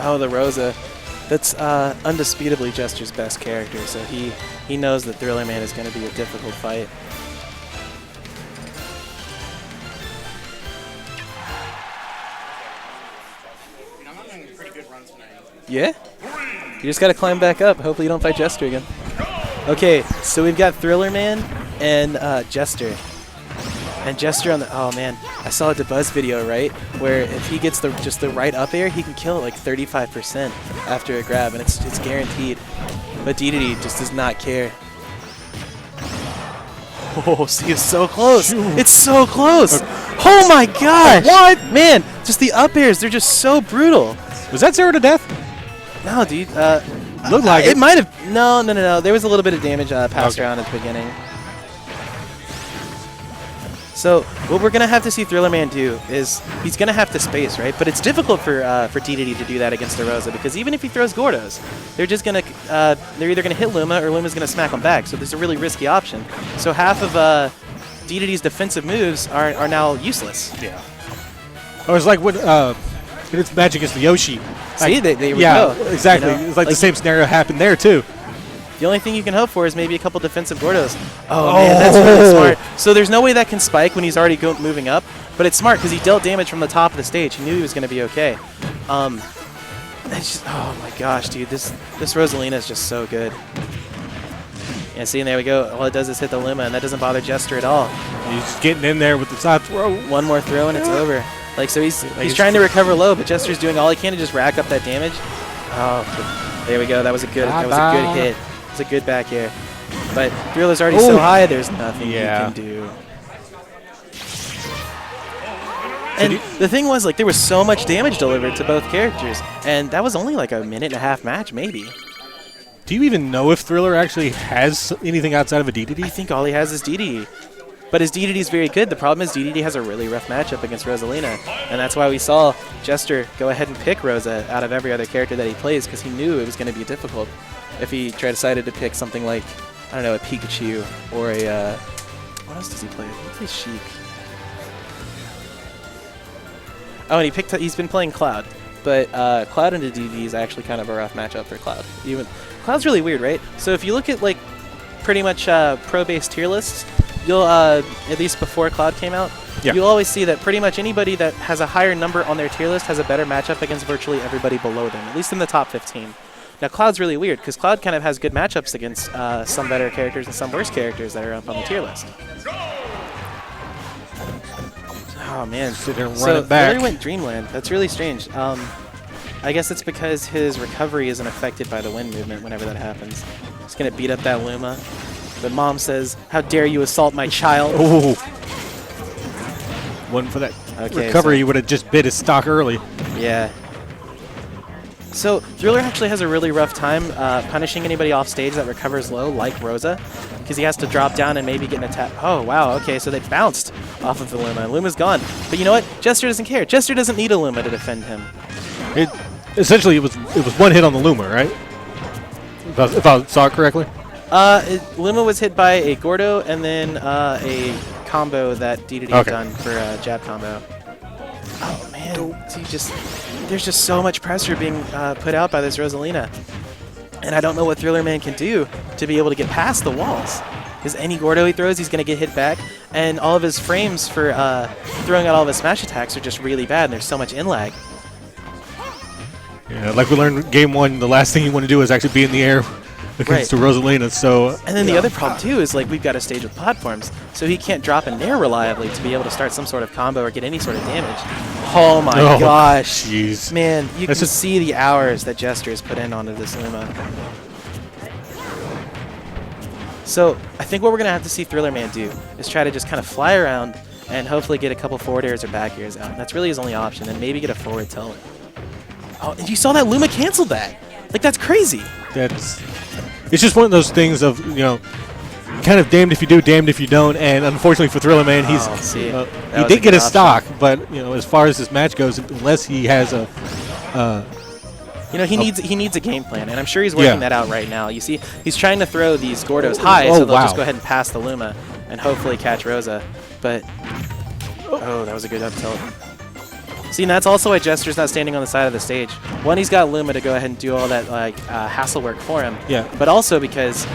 Oh, the Rosa. That's undisputably Jester's best character, so he knows that Thrillerman is going to be a difficult fight. Yeah? You just got to climb back up. Hopefully you don't fight Jester again. Okay, so we've got Thrillerman and Jester. And Jester on the... Oh, man. I saw a DeBuzz video, right? Where if he gets just the right up air, he can kill it like 35% after a grab, and it's guaranteed. But DDD just does not care. Oh, see, it's so close. Shoot. It's so close. Oh, my gosh. What? Man, just the up airs, they're just so brutal. Was that 0 to death? No, dude. Looked like it might have... No. There was a little bit of damage passed around at the beginning. So what we're going to have to see Thrillerman do is he's going to have to space, right? But it's difficult for DDD to do that against the Rosa because even if he throws Gordos, they're just going to they're either going to hit Luma or Luma's going to smack him back. So there's a really risky option. So half of DDD's defensive moves are now useless. Yeah. Oh, it's like when it's match against the Yoshi. See, like, they yeah, go. exactly. You know? It's like the same scenario happened there too. The only thing you can hope for is maybe a couple defensive Gordos. Oh, man, that's really smart. So there's no way that can spike when he's already moving up, but it's smart because he dealt damage from the top of the stage. He knew he was going to be okay. Just, oh, my gosh, dude. This Rosalina is just so good. Yeah, see, and there we go. All it does is hit the Luma, and that doesn't bother Jester at all. He's just getting in there with the side throw. One more throw, and it's over. Like, so he's trying to recover low, but Jester's doing all he can to just rack up that damage. Oh, there we go. That was a good hit. It's a good back air. But Thriller's already so high, there's nothing you can do. And the thing was, like, there was so much damage delivered to both characters, and that was only like a minute-and-a-half match, maybe. Do you even know if Thriller actually has anything outside of a DDD? I think all he has is DDD. But his DDD is very good. The problem is DDD has a really rough matchup against Rosalina, and that's why we saw Jester go ahead and pick Rosa out of every other character that he plays, because he knew it was going to be difficult if he decided to pick something like, I don't know, a Pikachu or a... what else does he play? He plays Sheik. Oh, and he's been playing Cloud. But Cloud into DDD is actually kind of a rough matchup for Cloud. Cloud's really weird, right? So if you look at, like, pretty much pro-based tier lists, you'll, at least before Cloud came out, you'll always see that pretty much anybody that has a higher number on their tier list has a better matchup against virtually everybody below them, at least in the top 15. Now, Cloud's really weird, because Cloud kind of has good matchups against some better characters and some worse characters that are up on the tier list. Oh, man. So Larry went Dreamland. That's really strange. I guess it's because his recovery isn't affected by the wind movement whenever that happens. He's going to beat up that Luma. But Mom says, "How dare you assault my child?" Oh. One for that recovery. He would have just bit his stock early. Yeah. So Thriller actually has a really rough time punishing anybody off stage that recovers low, like Rosa, because he has to drop down and maybe get an attack. Oh, wow. Okay, so they bounced off of the Luma. Luma's gone. But you know what? Jester doesn't care. Jester doesn't need a Luma to defend him. Essentially, it was one hit on the Luma, right? If I saw it correctly. Luma was hit by a Gordo and then a combo that DDD done for a jab combo. Oh, man. There's just so much pressure being put out by this Rosalina. And I don't know what Thrillerman can do to be able to get past the walls. Because any Gordo he throws, he's going to get hit back. And all of his frames for throwing out all of his smash attacks are just really bad, and there's so much in-lag. Yeah, like we learned in Game 1, the last thing you want to do is actually be in the air against the Rosalina. So, and then the other problem, too, is like we've got a stage with platforms, so he can't drop a nair reliably to be able to start some sort of combo or get any sort of damage. Oh, my gosh. Jeez. Man, you can see the hours that Jester has put in onto this Luma. So I think what we're going to have to see Thrillerman do is try to just kind of fly around and hopefully get a couple forward airs or back airs out. That's really his only option, and maybe get a forward tilt. Oh, and you saw that Luma canceled that. Like, that's crazy. It's just one of those things of, you know, kind of damned if you do, damned if you don't. And unfortunately for Thrillerman, he did get a stock, but you know, as far as this match goes, unless he has a, he needs a game plan, and I'm sure he's working that out right now. You see, he's trying to throw these Gordos high, so they'll just go ahead and pass the Luma and hopefully catch Rosa. But that was a good up tilt. See, and that's also why Jester's not standing on the side of the stage. One, he's got Luma to go ahead and do all that like hassle work for him. Yeah. But also because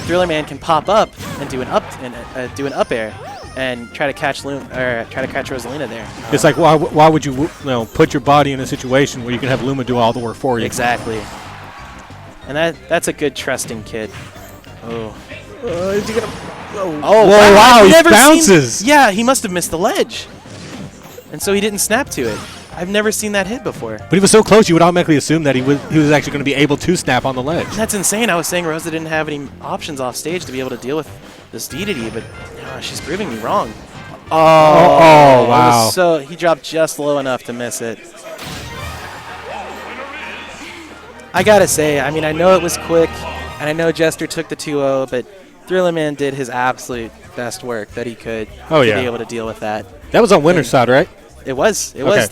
Thrillerman can pop up and do an up air and try to catch Rosalina there. It's like why would you put your body in a situation where you can have Luma do all the work for you? Exactly. And that's a good trusting kid. Oh. Wow, he bounces. Yeah, he must have missed the ledge. And so he didn't snap to it. I've never seen that hit before. But he was so close, you would automatically assume that he was actually going to be able to snap on the ledge. That's insane. I was saying Rosa didn't have any options off stage to be able to deal with this DDD, but she's proving me wrong. Oh, wow. So he dropped just low enough to miss it. I gotta say, I mean, I know it was quick, and I know Jester took the 2-0, but Thrillerman did his absolute best work that he could to be able to deal with that. That was on winner's side, right? It was. That was